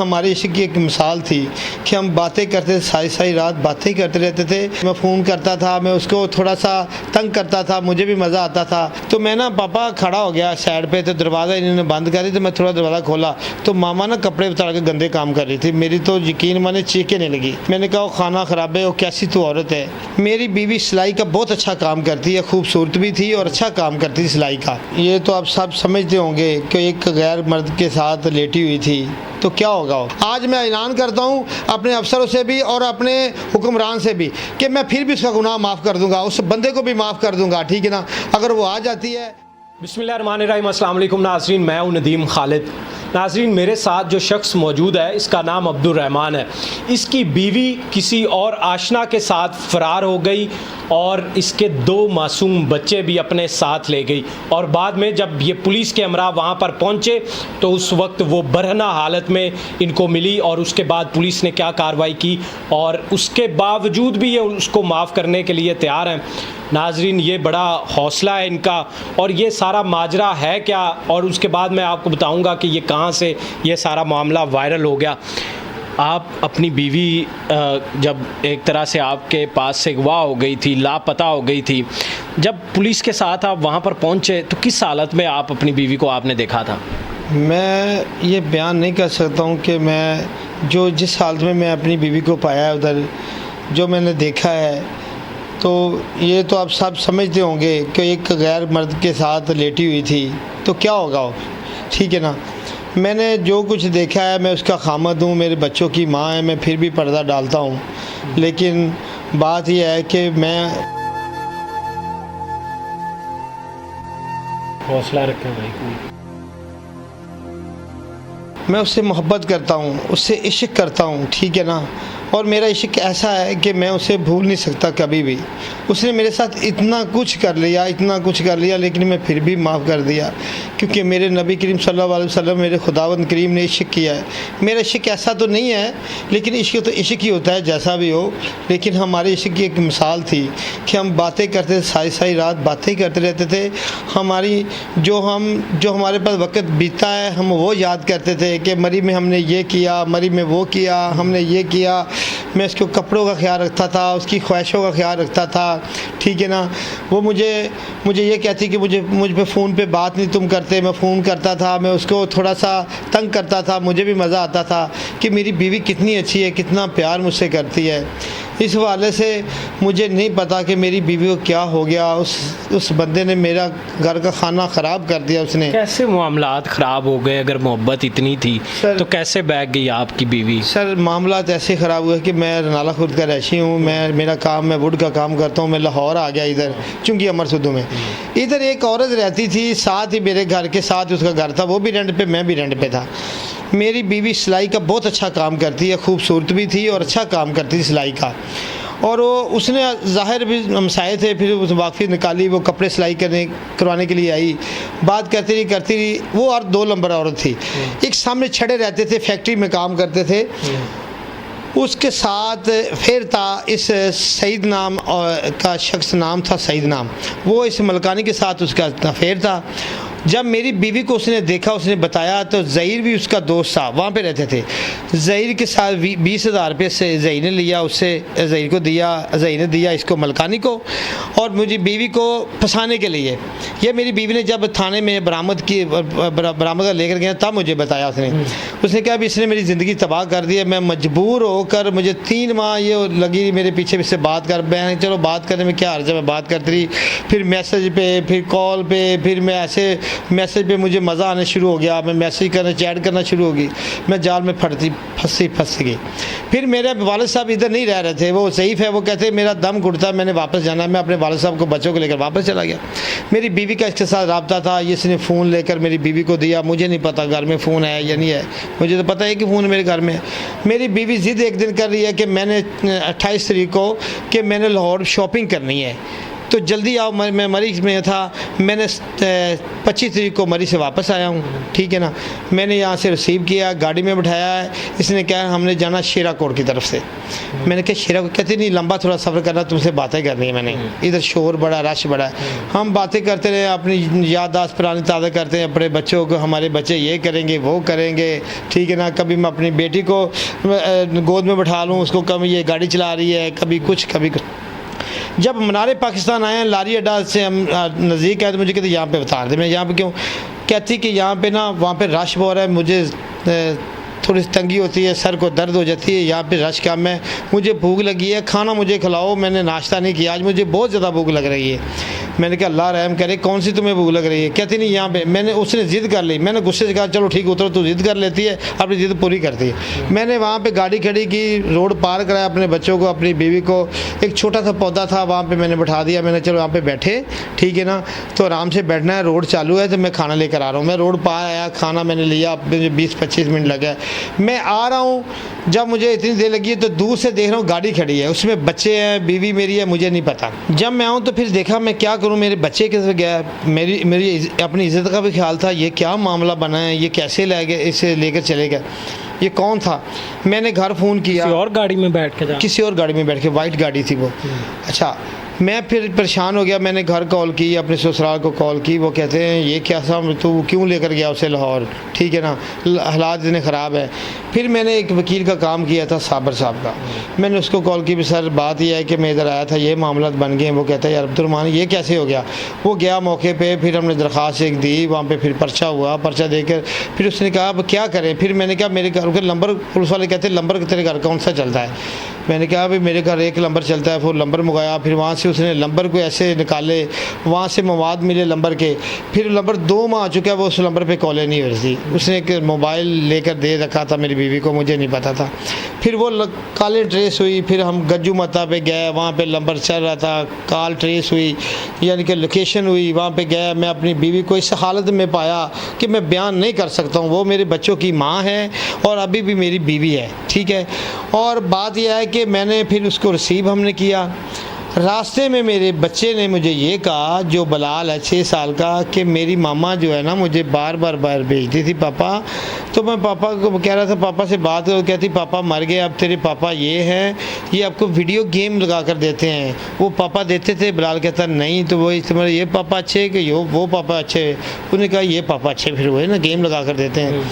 हमारे इश्क की एक मिसाल थी कि हम बातें करते थे, सारी सारी रात बातें करते रहते थे। मैं फ़ोन करता था, मैं उसको थोड़ा सा तंग करता था, मुझे भी मज़ा आता था। तो मैं ना पापा खड़ा हो गया साइड पे, तो दरवाज़ा इन्होंने बंद कर दी, तो मैं थोड़ा दरवाज़ा खोला तो मामा ना कपड़े उतार के गंदे काम कर रही थी। मेरी तो यकीन माने चीखें नहीं लगी। मैंने कहा वो खाना ख़राब है, वो कैसी तो औरत है। मेरी बीवी सिलाई का बहुत अच्छा काम करती है, खूबसूरत भी थी और अच्छा काम करती थी सिलाई का। ये तो आप सब समझते होंगे कि एक गैर मर्द के साथ लेटी हुई थी तो क्या होगा। आज मैं ऐलान करता हूँ अपने अफसरों से भी और अपने हुक्मरान से भी कि मैं फिर भी उसका गुनाह माफ़ कर दूंगा, उस बंदे को भी माफ़ कर दूंगा, ठीक है ना, अगर वो आ जाती है। बिस्मिल्लाहिर्रहमानिर्रहीम, अस्सलाम वालेकुम नाज़रीन, मैं हूँ नदीम खालिद। नाज़रीन, मेरे साथ जो शख्स मौजूद है इसका नाम अब्दुर्रहमान है। इसकी बीवी किसी और आशना के साथ फ़रार हो गई और इसके 2 मासूम बच्चे भी अपने साथ ले गई। और बाद में जब ये पुलिस के हमरा वहाँ पर पहुँचे तो उस वक्त वो बरहना हालत में इनको मिली और उसके बाद पुलिस ने क्या कार्रवाई की और उसके बावजूद भी ये उसको माफ़ करने के लिए तैयार हैं। नाज़रीन, ये बड़ा हौसला है इनका और ये सारा माजरा है क्या, और उसके बाद मैं आपको बताऊंगा कि ये कहाँ से ये सारा मामला वायरल हो गया। आप अपनी बीवी जब एक तरह से आपके पास से अगवा हो गई थी, लापता हो गई थी, जब पुलिस के साथ आप वहाँ पर पहुँचे तो किस हालत में आप अपनी बीवी को आपने देखा था? मैं ये बयान नहीं कर सकता हूँ कि मैं जिस हालत में मैं अपनी बीवी को पाया उधर जो मैंने देखा है, तो ये तो आप सब समझते होंगे कि एक गैर मर्द के साथ लेटी हुई थी तो क्या होगा, ठीक है ना। मैंने जो कुछ देखा है, मैं उसका खामद हूँ, मेरे बच्चों की माँ है, मैं फिर भी पर्दा डालता हूँ। लेकिन बात यह है कि मैं हौसला रखें भाई। मैं उससे मोहब्बत करता हूँ, उससे इश्क करता हूँ, ठीक है ना। और मेरा इश्क ऐसा है कि मैं उसे भूल नहीं सकता कभी भी। उसने मेरे साथ इतना कुछ कर लिया, लेकिन मैं फिर भी माफ़ कर दिया, क्योंकि मेरे नबी करीम सल्लल्लाहु अलैहि वसल्लम, मेरे खुदावंद करीम ने इश्क किया है। मेरा इश्क ऐसा तो नहीं है, लेकिन इश्क तो इश्क ही होता है जैसा भी हो। लेकिन हमारे इश्क की एक मिसाल थी कि हम बातें करते थे, सारी सारी रात बातें करते रहते थे। जो हमारे पास वक्त बीता है हम वो याद करते थे कि मरी में हमने ये किया, मरी में वो किया, हमने ये किया। मैं उसके कपड़ों का ख्याल रखता था, उसकी ख्वाहिशों का ख्याल रखता था, ठीक है ना। वो मुझे ये कहती कि मुझ पे फ़ोन पे बात नहीं तुम करते। मैं फ़ोन करता था, मैं उसको थोड़ा सा तंग करता था, मुझे भी मज़ा आता था कि मेरी बीवी कितनी अच्छी है, कितना प्यार मुझसे करती है। इस वाले से मुझे नहीं पता कि मेरी बीवी को क्या हो गया। उस बंदे ने मेरा घर का खाना ख़राब कर दिया। उसने कैसे मामलात ख़राब हो गए? अगर मोहब्बत इतनी थी तो कैसे बैग गई आपकी बीवी? सर, मामलात ऐसे ख़राब हुए कि मैं नाला खुद का रहशी हूँ। मेरा काम, मैं वुड का काम करता हूँ। मैं लाहौर आ गया इधर, चूँकि अमर सुदू में। इधर एक औरत रहती थी साथ ही, मेरे घर के साथ उसका घर था, वो भी रेंट पे, मैं भी रेंट पे था। मेरी बीवी सिलाई का बहुत अच्छा काम करती है, खूबसूरत भी थी और अच्छा काम करती थी सिलाई का। और उसने ज़ाहिर भी हमसाए थे, फिर उस वाक़फ़ी निकाली, वो कपड़े सिलाई करवाने के लिए आई। बात करती रही। वो और 2 नंबर औरत थी। एक सामने छड़े रहते थे, फैक्ट्री में काम करते थे। उसके साथ फिर था इस सईद नाम का शख्स, नाम था सईद नाम। वो इस मलकानी के साथ उसका अफेयर था। जब मेरी बीवी को उसने देखा, उसने बताया, तो ज़हीर भी उसका दोस्त था, वहाँ पे रहते थे। ज़हीर के साथ 20,000 रुपये से ज़हीर ने लिया, उससे ज़हीर को दिया, ज़हीर ने दिया इसको, मलकानी को, और मुझे बीवी को फंसाने के लिए। ये मेरी बीवी ने जब थाने में बरामद लेकर गया तब मुझे बताया उसने कहा अभी इसने मेरी ज़िंदगी तबाह कर दी है। मैं मजबूर होकर, मुझे 3 माह ये लगी मेरे पीछे से बात कर, मैं चलो बात करने में क्या हर्ज है, मैं बात करती रही। फिर मैसेज पे, फिर कॉल पे, फिर मैं ऐसे मैसेज पे मुझे मज़ा आना शुरू हो गया। मैं मैसेज करना, चैट करना शुरू हो गई। मैं जाल में फंस गई। फिर मेरे वालिद साहब इधर नहीं रह रहे थे, वो सईफ़ है, वो कहते मेरा दम घुटता, मैंने वापस जाना है। मैं अपने वालिद साहब को, बच्चों को लेकर वापस चला गया। मेरी बीवी का इसके साथ रब्ता था, इसने फ़ोन लेकर मेरी बीवी को दिया। मुझे नहीं पता घर में फ़ोन है या नहीं है, मुझे तो पता है कि फ़ोन मेरे घर में है। मेरी बीवी ज़िद एक दिन कर रही है कि मैंने 28 तारीख को कि मैंने लाहौर शॉपिंग करनी है। तो जल्दी आओ, मैं मरी में था, मैंने 25 तारीख को मरी से वापस आया हूँ, ठीक है ना। मैंने यहाँ से रिसीव किया, गाड़ी में बिठाया है, इसने कहा हमने जाना शेरा कोट की तरफ से। मैंने कहा शेरा कोट, कहते नहीं लंबा थोड़ा सफ़र करना, तुमसे बातें करनी है मैंने, इधर शोर बड़ा, रश बड़ा है। हम बातें करते रहे, अपनी याददाश्त पुरानी ताज़ा करते हैं, अपने बच्चों को, हमारे बच्चे ये करेंगे वो करेंगे, ठीक है ना। कभी मैं अपनी बेटी को गोद में बैठा लूँ, उसको कभी ये गाड़ी चला रही है, कभी कुछ कभी कुछ। जब मनारे पाकिस्तान आए हैं, लारी अड्डा से हम नज़दीक आए तो मुझे कहते यहाँ पे उतार दे। मैं यहाँ पे क्यों? कहती कि यहाँ पे ना वहाँ पे रश बहुत है, मुझे थोड़ी सी तंगी होती है, सर को दर्द हो जाती है, यहाँ पे रश कम है, मुझे भूख लगी है, खाना मुझे खिलाओ, मैंने नाश्ता नहीं किया आज, मुझे बहुत ज़्यादा भूख लग रही है। मैंने कहा अल्लाह रहम करे, कौन सी तुम्हें भूख लग रही है? कहती नहीं यहाँ पे। मैंने उसने ज़िद कर ली, मैंने गुस्से से कहा चलो ठीक उतरो, तू ज़िद कर लेती है, अपनी ज़िद पूरी करती है। मैंने वहाँ पे गाड़ी खड़ी की, रोड पार कराया, अपने बच्चों को, अपनी बीवी को, एक छोटा सा पौधा था वहाँ पे मैंने बैठा दिया। मैंने चलो वहाँ पे बैठे, ठीक है ना, तो आराम से बैठना है, रोड चालू है तो मैं खाना लेकर आ रहा हूँ। मैं रोड पार आया, खाना मैंने लिया, मुझे 20-25 मिनट लगे। मैं आ रहा हूँ, जब मुझे इतनी देर लगी है तो दूर से देख रहा हूँ गाड़ी खड़ी है, उसमें बच्चे हैं, बीवी मेरी है, मुझे नहीं पता। जब मैं आऊँ तो फिर देखा मैं क्या करूँ, मेरे बच्चे कैसे गया, मेरी अपनी इज़्ज़त का भी ख्याल था, ये क्या मामला बना है, ये कैसे ले गए, इसे लेकर चले गए, ये कौन था। मैंने घर फ़ोन किया, किसी और गाड़ी में बैठ के किसी और गाड़ी में बैठ के, वाइट गाड़ी थी वो। अच्छा, मैं फिर परेशान हो गया, मैंने घर कॉल की, अपने ससुराल को कॉल की, वो कहते हैं ये क्या सा, तू क्यों लेकर गया उसे लाहौर, ठीक है ना, हालात इतने ख़राब है। फिर मैंने एक वकील का काम किया था, साबर साहब का, मैंने उसको कॉल की, भी सर बात यह है कि मैं इधर आया था, ये मामला बन गए। वो कहता है यार अब्दुलरहमान ये कैसे हो गया? वो गया मौके पर, फिर हमने दरख्वास्त एक दी, वहाँ पर फिर पर्चा हुआ, पर्चा देकर फिर उसने कहा अब क्या करें। फिर मैंने कहा मेरे घर के नंबर, पुलिस वाले कहते हैं नंबर तेरे घर कौन सा चलता है? मैंने कहा भाई मेरे घर एक नंबर चलता है। वो नंबर मंगाया, फिर वहाँ से उसने नंबर को ऐसे निकाले, वहाँ से मवाद मिले नंबर के, फिर नंबर 2 माह आ चुका है, वो उस नंबर पे कॉलें नहीं हो रही थी। उसने एक मोबाइल लेकर दे रखा था मेरी बीवी को, मुझे नहीं पता था। फिर वो कॉलें ट्रेस हुई, फिर हम गज्जू मता पे गए, वहाँ पे नंबर चल रहा था, कॉल ट्रेस हुई, यानी कि लोकेशन हुई, वहाँ पे गया। मैं अपनी बीवी को इस हालत में पाया कि मैं बयान नहीं कर सकता हूँ। वो मेरे बच्चों की माँ है और अभी भी मेरी बीवी है, ठीक है। और बात यह है कि मैंने फिर उसको रिसीव हमने किया। रास्ते में मेरे बच्चे ने मुझे ये कहा, जो बलाल है 6 साल का, कि मेरी मामा जो है ना मुझे बार बार बाहर भेजती थी पापा। तो मैं पापा को कह रहा था पापा से बात करो, कहती पापा मर गए, अब तेरे पापा ये हैं, ये आपको वीडियो गेम लगा कर देते हैं। वो पापा देते थे, बलाल कहता नहीं, तो वो तुम्हारे ये पापा अच्छे कि वो पापा अच्छे? उन्होंने कहा ये पापा अच्छे फिर हुए ना, गेम लगा कर देते हैं।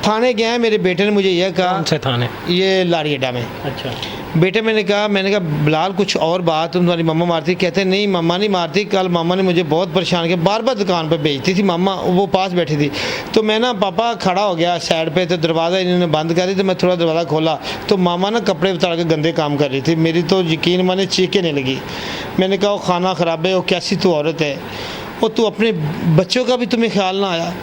थाने गए, मेरे बेटे ने मुझे यह कहा। कौन से थाने? ये लारी अड्डा में। अच्छा। बेटे मैंने कहा बिलाल कुछ और बात, तुम्हारी मम्मा मारती? कहते नहीं मम्मा नहीं मारती, कल मामा ने मुझे बहुत परेशान किया, बार बार दुकान पर भेजती थी मामा, वो पास बैठी थी। तो मैं ना पापा खड़ा हो गया साइड पे, तो दरवाज़ा इन्होंने बंद कर दी, तो मैं थोड़ा दरवाज़ा खोला तो मामा ना कपड़े उतार के गंदे काम कर रही थी। मेरी तो यकीन माने चीखें नहीं लगी। मैंने कहा वो खाना ख़राब है, वो कैसी तू औरत है, वो तू अपने बच्चों का भी तुम्हें ख्याल ना आया?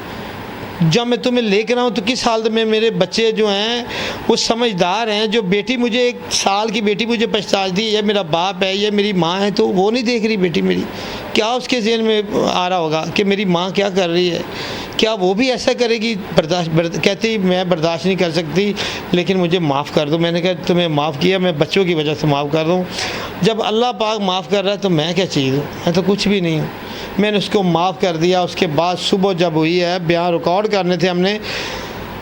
जब मैं तुम्हें लेकर आऊँ तो किस हालत में मेरे बच्चे जो हैं वो समझदार हैं। जो बेटी मुझे 1 साल की बेटी मुझे पछताती है, ये मेरा बाप है, ये मेरी माँ है, तो वो नहीं देख रही बेटी मेरी। क्या उसके ज़हन में आ रहा होगा कि मेरी माँ क्या कर रही है? क्या वो भी ऐसा करेगी? कहती मैं बर्दाश्त नहीं कर सकती, लेकिन मुझे माफ़ कर दो। मैंने कहा तुम्हें माफ़ किया, मैं बच्चों की वजह से माफ़ कर दूँ। जब अल्लाह पाक माफ़ कर रहा है तो मैं क्या चीज़ हूँ? मैं तो कुछ भी नहीं हूँ। मैंने उसको माफ़ कर दिया। उसके बाद सुबह जब हुई है, बयान रिकॉर्ड करने थे हमने,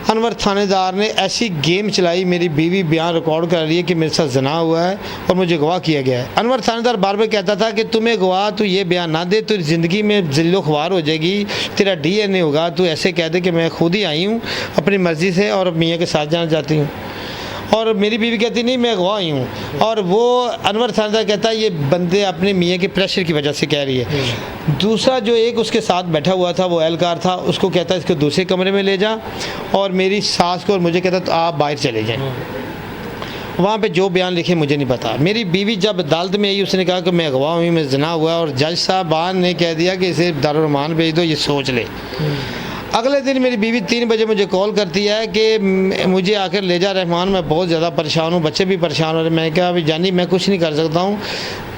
अनवर थानेदार ने ऐसी गेम चलाई, मेरी बीवी बयान रिकॉर्ड कर रही है कि मेरे साथ जना हुआ है और मुझे गवाह किया गया है। अनवर थानेदार बार बार कहता था कि तुम्हें गवाह तू ये बयान ना दे तो ज़िंदगी में ज़िल्लो ख्वार हो जाएगी, तेरा DNA होगा, तू ऐसे कह दे कि मैं खुद ही आई हूँ अपनी मर्ज़ी से और मियाँ के साथ जाना चाहती हूँ। और मेरी बीवी कहती नहीं मैं गवाह ही हूँ। और वो अनवर थानेदार कहता है ये बंदे अपने मियाँ के प्रेशर की वजह से कह रही है। दूसरा जो एक उसके साथ बैठा हुआ था वो एहलकार था, उसको कहता है इसको दूसरे कमरे में ले जा, और मेरी सास को और मुझे कहता तो आप बाहर चले जाएँ। वहाँ पे जो बयान लिखे मुझे नहीं पता। मेरी बीवी जब अदालत में आई उसने कहा कि मैं गवाह हुई, मैं जना हुआ, और जज साहबान ने कह दिया कि इसे दारुल रहमान भेज दो, ये सोच ले। अगले दिन मेरी बीवी 3 बजे मुझे कॉल करती है कि मुझे आकर ले जा रहमान, मैं बहुत ज़्यादा परेशान हूँ, बच्चे भी परेशान हो रहे। मैं कहा अभी जानी मैं कुछ नहीं कर सकता हूँ,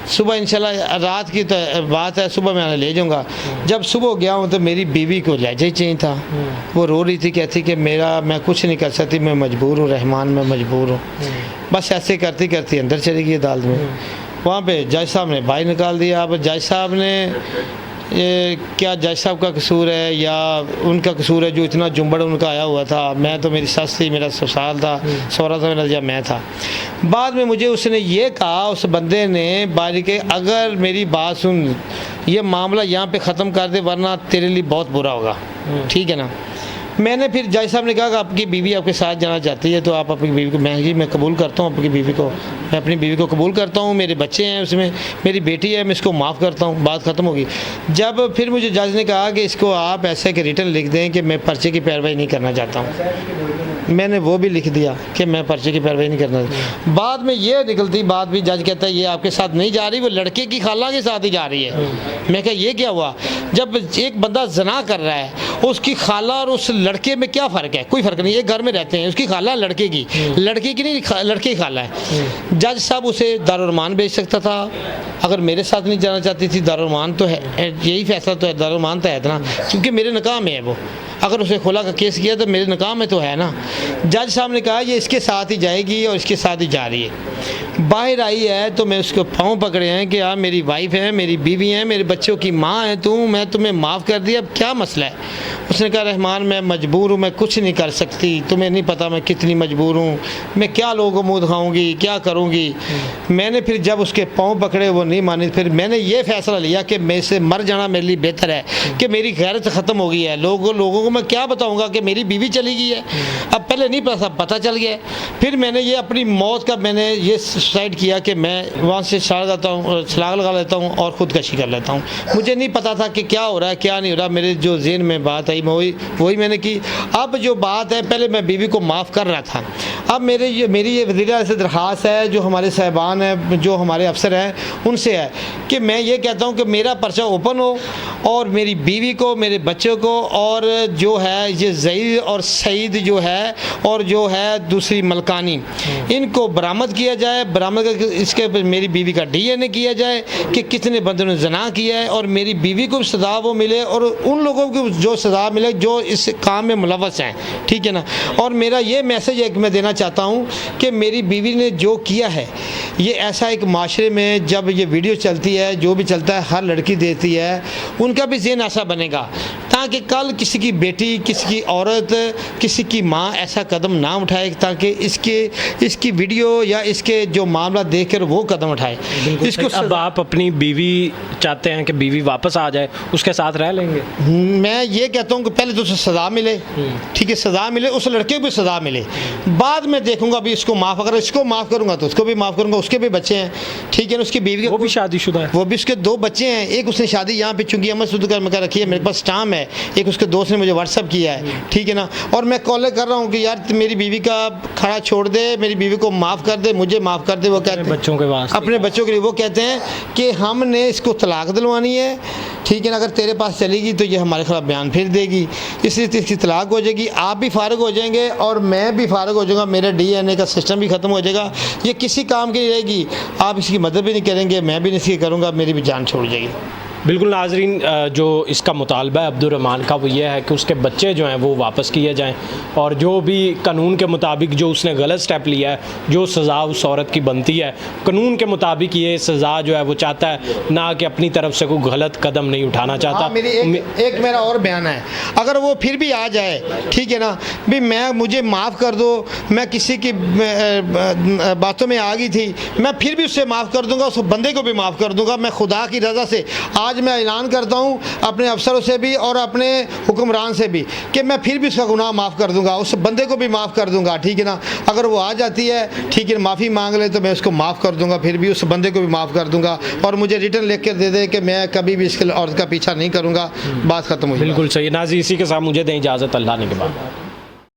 सुबह इंशाल्लाह, रात की तो बात है, सुबह मैं ले जाऊँगा। जब सुबह गया हूँ तो मेरी बीवी को लहजा ही चाहिए था। वो रो रही थी, कहती कि मैं कुछ नहीं कर सकती, मैं मजबूर हूँ रहमान, मैं मजबूर हूँ। बस ऐसे करती करती अंदर चली गई अदालत में। वहाँ पे जज साहब ने भाई निकाल दिया। अब जज साहब ने क्या जज साहब का कसूर है या उनका कसूर है जो इतना जुम्बड़ उनका आया हुआ था। मैं तो मेरी सस थी, मेरा ससुराल था, सौरा था मेरा, जब मैं था। बाद में मुझे उसने ये कहा, उस बंदे ने बारी के, अगर मेरी बात सुन, ये मामला यहाँ पे ख़त्म कर दे वरना तेरे लिए बहुत बुरा होगा, ठीक है ना। मैंने फिर जज साहब ने कहा कि आपकी बीवी आपके साथ जाना चाहती है तो आप अपनी बीवी को, मैं कबूल करता हूँ आपकी बीवी को, मैं अपनी बीवी को कबूल करता हूँ, मेरे बच्चे हैं उसमें, मेरी बेटी है, मैं इसको माफ़ करता हूँ, बात ख़त्म होगी। जब फिर मुझे जज ने कहा कि इसको आप ऐसे कि रिटर्न लिख दें कि मैं पर्चे की पैरवाई नहीं करना चाहता हूँ, मैंने वो भी लिख दिया कि मैं पर्चे की पैरवाई नहीं करना। बाद में ये निकलती बात भी, जज कहता है ये आपके साथ नहीं जा रही, वो लड़के की खाला के साथ ही जा रही है। मैं कहा ये क्या हुआ? जब एक बंदा ज़ना कर रहा है, उसकी खाला और उस लड़के में क्या फ़र्क है? कोई फ़र्क नहीं, एक घर में रहते हैं, उसकी खाला लड़के की नहीं, लड़के की खाला है। जज साहब उसे दारुल-मान भेज सकता था, अगर मेरे साथ नहीं जाना चाहती थी। दारुल-मान तो है, यही फैसला तो है, दारुल-मान तो है ना, क्योंकि मेरे निकाह में है वो। अगर उसे खुला का केस किया तो मेरे निकाह में तो है ना। जज साहब ने कहा ये इसके साथ ही जाएगी और इसके साथ ही जा रही है। बाहर आई है तो मैं उसको पाँव पकड़े हैं कि आप मेरी वाइफ है, मेरी बीवी है, मेरे बच्चों की माँ है तू, मैं तुम्हें माफ़ कर दिया, अब क्या मसला है? उसने कहा रहमान मैं मजबूर हूँ, मैं कुछ नहीं कर सकती, तुम्हें नहीं पता मैं कितनी मजबूर हूँ, मैं क्या लोगों को मुँह दिखाऊँगी, क्या करूँगी। मैंने फिर जब उसके पाँव पकड़े वो नहीं मानी, फिर मैंने ये फ़ैसला लिया कि मैं से मर जाना मेरे लिए बेहतर है, कि मेरी गैरत ख़त्म हो गई है। लोगों को मैं क्या बताऊँगा कि मेरी बीवी चली गई है। अब पहले नहीं पता चल गया। फिर मैंने ये अपनी मौत का मैंने ये डिसाइड किया कि मैं वहाँ से छलांग लगा लेता हूँ और ख़ुदकशी कर लेता हूँ। मुझे नहीं पता था कि क्या हो रहा है क्या नहीं हो रहा, मेरे जो ज़हन में बात आई मैं वही मैंने की। अब जो बात है, पहले मैं बीवी को माफ़ कर रहा था, अब मेरी ये वज़ीर से दरख्वास्त है, जो हमारे साहिबान हैं, जो हमारे अफसर हैं, उनसे है कि मैं ये कहता हूँ कि मेरा पर्चा ओपन हो और मेरी बीवी को, मेरे बच्चों को और जो है ये ज़हीर और सईद जो है और जो है दूसरी मलकानी, इनको बरामद किया जाए। बरामद करके इसके मेरी बीवी का DNA किया जाए कि कितने बंदों ने ज़ना किया है, और मेरी बीवी को सज़ा वो मिले और उन लोगों को जो सज़ा मिले जो इस काम में मुलव्वस हैं, ठीक है ना। और मेरा ये मैसेज एक मैं देना चाहता हूँ कि मेरी बीवी ने जो किया है, ये ऐसा एक माशरे में जब ये वीडियो चलती है, जो भी चलता है, हर लड़की देती है, उनका भी ज़हन ऐसा बनेगा ताकि कल किसी की बेटी, किसी की औरत, किसी की माँ ऐसा कदम ना उठाए, ताकि इसकी वीडियो या इसके जो मामला देखकर वो कदम उठाए। इसको अब आप अपनी बीवी चाहते हैं कि बीवी वापस आ जाए, उसके साथ रह लेंगे? मैं ये कहता हूँ कि पहले तो उसे सज़ा मिले, ठीक है, सज़ा मिले, उस लड़के को भी सज़ा मिले, बाद में देखूंगा अभी इसको माफ़, अगर इसको माफ़ करूँगा तो उसको भी माफ़ करूँगा, उसके भी बच्चे हैं, ठीक है ना, उसकी बीवी, वो भी शादीशुदा है, वो भी, उसके 2 बच्चे हैं। एक उसने शादी यहाँ पे चूँकि अमर सुद कर रखी है, मेरे पास स्टाम है, एक उसके दोस्त ने मुझे व्हाट्सअप किया है, ठीक है ना। और मैं कॉल कर रहा हूँ कि यार मेरी बीवी का खड़ा छोड़ दे, मेरी बीवी को माफ़ कर दे, मुझे माफ़ कर दे। वो कहते हैं बच्चों के वास्ते, अपने बच्चों के लिए, वो कहते हैं कि हमने इसको तलाक दिलवानी है, ठीक है ना, अगर तेरे पास चलेगी तो ये हमारे खिलाफ बयान फिर देगी, इसलिए इसकी तलाक हो जाएगी, आप भी फारग हो जाएंगे और मैं भी फारग हो जाऊँगा, मेरा DNA का सिस्टम भी ख़त्म हो जाएगा, ये किसी काम की नहीं रहेगी, आप इसकी मदद भी नहीं करेंगे, मैं भी नहीं इसकी करूँगा, मेरी भी जान छोड़ जाएगी। बिल्कुल नाजरीन, जो इसका मुतालबा है अब्दुल रहमान का वो ये है कि उसके बच्चे जो हैं वो वापस किए जाएं, और जो भी कानून के मुताबिक जो उसने गलत स्टेप लिया है, जो सज़ा उस औरत की बनती है कानून के मुताबिक, ये सज़ा जो है वो चाहता है, ना कि अपनी तरफ से कोई गलत कदम नहीं उठाना चाहता। हाँ, मेरी एक मेरा और बयान है, अगर वो फिर भी आ जाए, ठीक है ना, भी मुझे माफ़ कर दो, मैं किसी की बातों में आ गई थी, मैं फिर भी उससे माफ़ कर दूंगा, उस बंदे को भी माफ़ कर दूंगा, मैं खुदा की रज़ा से आज मैं ऐलान करता हूँ अपने अफसरों से भी और अपने हुक्मरान से भी कि मैं फिर भी उसका गुनाह माफ़ कर दूंगा, उस बंदे को भी माफ़ कर दूंगा, ठीक है ना। अगर वो आ जाती है, ठीक है, माफ़ी मांग ले तो मैं उसको माफ़ कर दूंगा, फिर भी उस बंदे को भी माफ़ कर दूंगा, और मुझे रिटर्न लिख कर दे दे कि मैं कभी भी इसके औरत का पीछा नहीं करूँगा, बात ख़त्म हुई। बिल्कुल सही नाज़रीन, इसी के साथ मुझे दें इजाज़त, अल्लाह ने के बाद।